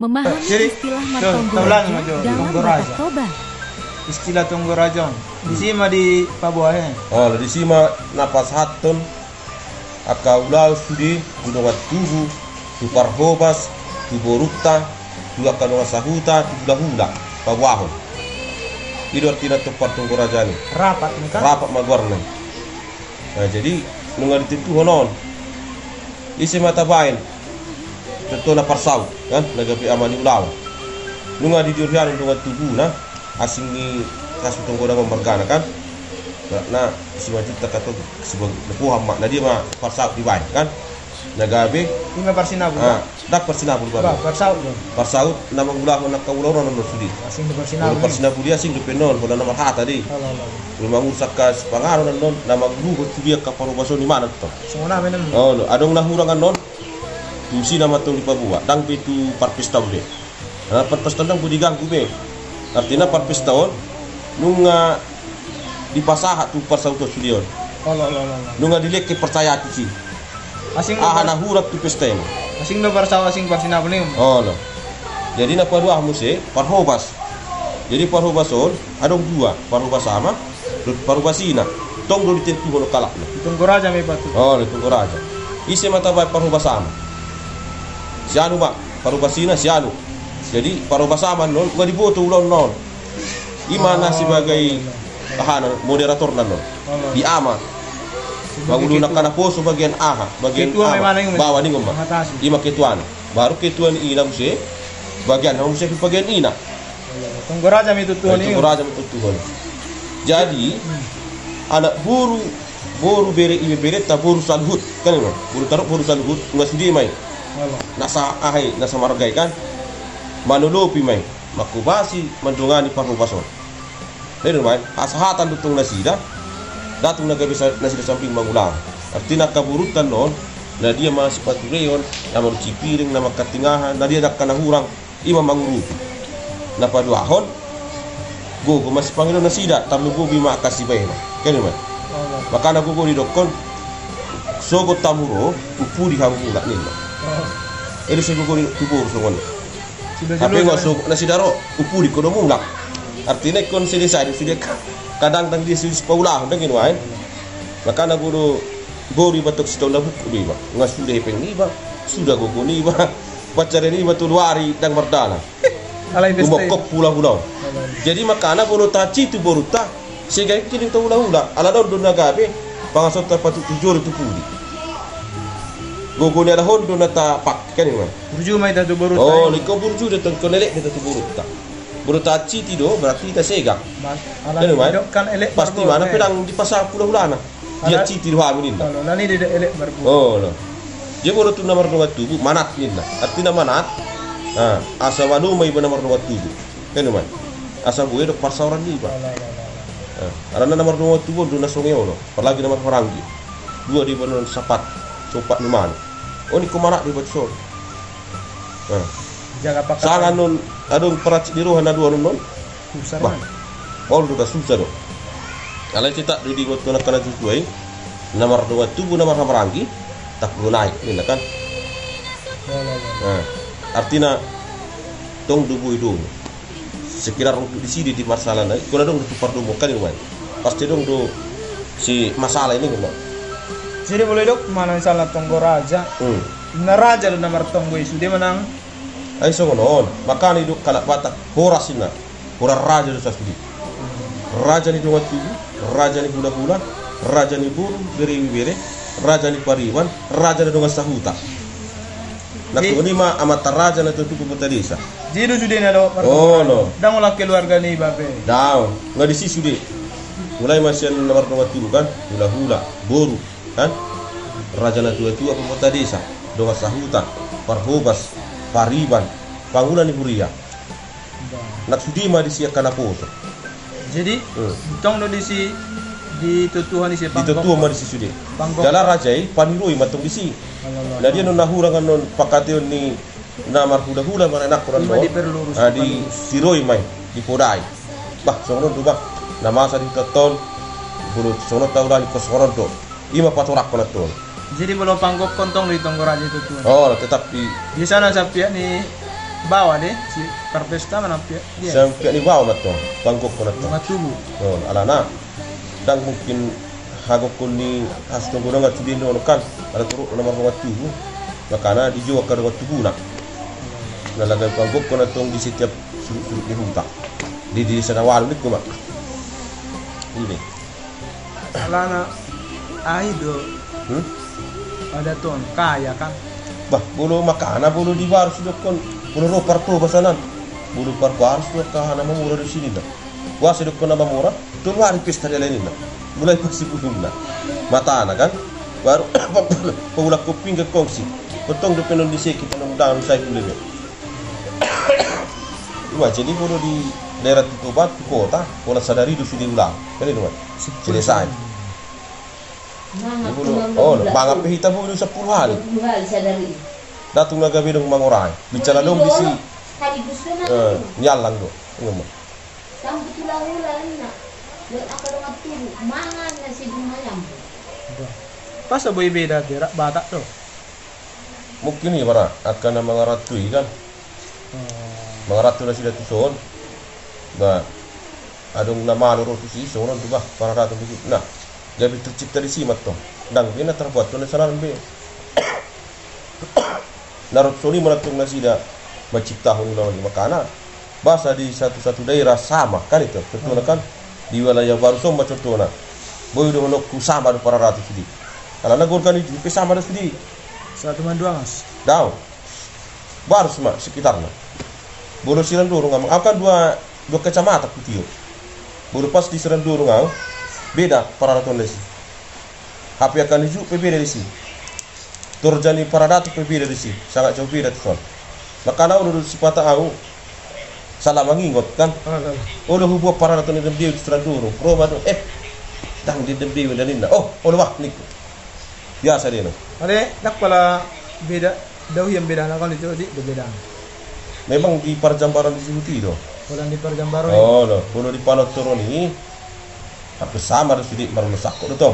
Memahami Jadi, istilah tuh, Martonggo ulangi, Raja Majo. dalam Tonggo Batak Raja. Toba. Istilah Tonggo Raja. Di sini mah di Pabuahe. Oh, di sima napas hatun akaulau sudi kudongat tubu tu parhobas tu borukta tu akadonga sahuta tu hula pabuahon. Itu artinya tempat Tonggo Raja ni. Rapat nih kan? Rapat magwarna. Nah, jadi nunga ditentu honon. Isi mata bain. Tentu na parsau kan nagapi amani ulaw. Nunga di durian nunga tubu na asing ni kasu Tonggo Raja mergana kan. Nah, si wajib tak kata sebagai lepuhan mak. Nah dia mah parsau di bain kan. Nagabi. Ini persinabu. Dak persinabu Bah, baru. persau dong. Parsau nama ulah nak kaulau non sudi. Asing di Kalau persinabu. persinabu dia sing depenon bola nama hata di. Memang usaha sepangaruh non nama guru dia kapal baso di mana tu. Semua nama nem. Oh, no. Adong nahurangan non. Tusi nama tu di Papua. Dang pitu parpis tahun deh. Nah, parpis tahun dang budi ganggu be. Artinya parpis tahun nunga di pasahat tu parsau tu sudion. Nunga dilek ke percaya tu si. Asing Nahurat tu pesta ini. asing do persau asing persinabu nih. Oh, no. Jadi nak dua muse parhobas. Jadi parhobason adong dua parhobas sama, parhobasina. Tong do ditentu hono kalak. Tonggo Raja may batu. Oh, itu Raja. Isi mata baik parhobasama. Sianu mak, parhobasina sianu. Jadi parhobasama non gak diboto ulon non. Imana sebagai moderator non. Di ama. Bangun nak kana poso bagian aha, bagian ketua memang yang bawah ni ngomong. Ima ketuan. Baru ketuan ina muse bagian muse bagian ina. Tonggo Raja may tutuhan Tonggo ini. Raja tutuhan. Jadi anak boru bere ibe bere ta boru salhut kan no. Boru salhut ngas di mai. Nasa ahai nasa margai kan. Manulopi mai. Makubasi mandungani parhubason. Lain mai asahatan tutung nasida. Datung naga bisa nasi di samping mangulang. Artinya kaburutan non. Nah dia masih patureon, nama cipiring, nama katingahan. Nah dia dak kana hurang ima mangurupi. Nah pada ahon, go masih panggil nasida. Tamu go bima kasih bayi mah. Kan mah. Makanya go di dokon. Sogo tamuro upu di kamu nggak nih mah. Ini saya go di tubuh songon. Tapi nggak sogo nasi daro upu di kono mulak. Artinya kon sini saya sudah kadang-kadang dia sudah paulah dengan wain. Maka na guru gori batok setahun dah buku ni ba. Ngas sudah peng ni ba. Sudah gogo ni ba. Pacar ni ba luari dan merdana. Alai beste. Umokok pulau-pulau. Jadi makana bono taci tu boruta. Sehingga kini tu ulah-ulah. Ala don don nagabe pangasot ta patut tujur tu pudi. Gogo ni ada hon don ta pak kan ni ba. Burju may dadu baru. Oh, liko burju datang konelek dia tu boruta. Berutaci tido berarti kita segak. Alai kan elek. Pasti mana pedang di pasar pulau-pulau dia citi dua minin. Kalau nani dia elek baru. Oh, no. Dia baru tu nomor dua tubuh manat ni lah. Artinya manat. Asa wanu mai nomor dua tubuh. Kan man. Asa gue dok parsauran ni ba. Karena nomor dua tubuh dona songeo no. Perlagi nomor Horangi. Dua di benon sapat. Copat ni mana. Oh ni kumanak di bacor. Jaga pakai. Sangan non adong peracik di rohan adu non. Susah. Oh sudah susah dong. Kalau kita di buat kena sesuai nomor dua tubuh nomor Horangi tak perlu naik ini kan. Artinya tong dubu itu sekitar untuk di sini di masalah ini kalau dong tukar dubu kan ini pasti dong do si masalah ini kan. Jadi boleh dok mana misalnya Tonggo Raja. Na Raja dan nomor Tonggo itu dia menang. Ay so non makani do kala batak horasina hora raja do sasudi raja ni do watu raja ni bula-bula raja ni buru bere raja ni pariwan raja do sahuta nak ni ma amata raja na tutu ko desa Jidu sudah na do. Oh no Dang ulah keluarga ni babe. daw ngadi si sude mulai masih nomor watu kan hula-hula boru kan raja na tutu ko desa do sahuta parhobas pariban pangulan ni huria nak sudi ma disiakan apa tu Jadi tong do disi di tutuhan isi di tutu ma disi sudi dalam rajai paniroi matong disi nah dia non nahurangan non pakation ni namar hula-hula mana nak kurang di siroi mai di podai bah sono tu bah nama sa di toton bulu sono tahu dah di kosoron tu ima patorak kono tu. Jadi belum panggok kontong di Tonggo Raja itu tuh. Oh, tetapi Di sana sapi ni bawa deh si perpesta mana dia sampai ni bawa na to bangkok ko na to matubu no alana dan mungkin hago kunni hasto guna ngat tudin no kan ala turu nomor waktu makana dijual ke waktu guna nalaga bangkok ko na tong di setiap sudut di hutan di sana walu ni kuma ini alana aido ada ton kaya kan bah bulu makana bulu di baru sudah kon bulu ropar to basanan bulu par harus sudah kahana mamura di sini dah gua sudah kon nama murah tuh hari pesta lain ini mulai pasti buhumna mata anak kan baru pula kuping ke kongsi potong depan di sini kita nang saya boleh dua jadi bulu di daerah Tubat kota pola sadari du sudah ulang kan itu kan selesai oh, bangga pihita bulu 10 hari. 10 hari sadari. Datung naga bidong mangurai. Bicara dong di si. Nyalang do. Ngomong. Sampai tulang-tulang na. Dan ako lang turu. Mangan na si Dumayam. pas boy beda kira batak tuh Mungkin ya para akan mga ratu kan. Mga ratu na sila tuson. Ba adong namalo ro si sono diba para ratu begitu. Nah, gabi tercipta di simat to. Dang bina terbuat to nasaran be. Narot soli melatung nasida mencipta hunula di makana. Bahasa di satu-satu daerah sama kan itu. Contohnya kan di wilayah baru somba contohnya. Boy udah menokku sama para ratu sidi. Kalau nagorkan itu sama ada sidi. satu dua mas Daun. Baru semua sekitarnya. Bolo silang dorong ngam. Akan dua kecamatan putih. Bolo pas di silang dorong ngam. Beda para ratu lesi. Tapi akan hijau beda di sini. Turjani para ratu beda di sini. Sangat jauh beda tuan. Makanya udah sifat au salah mengingat kan. Udah hubung para ratu ni dia di silang dorong. Roma tu dang di dia dan ini. Oh, wah nik. Biasa dia. Ada nak pala beda daw yang beda nak kalau itu di beda. Memang di Parjambaran di sini do. Orang di Parjambaran. Oh, no. Kalau di Panot turun ini hampir sama ada sedikit baru sakit itu.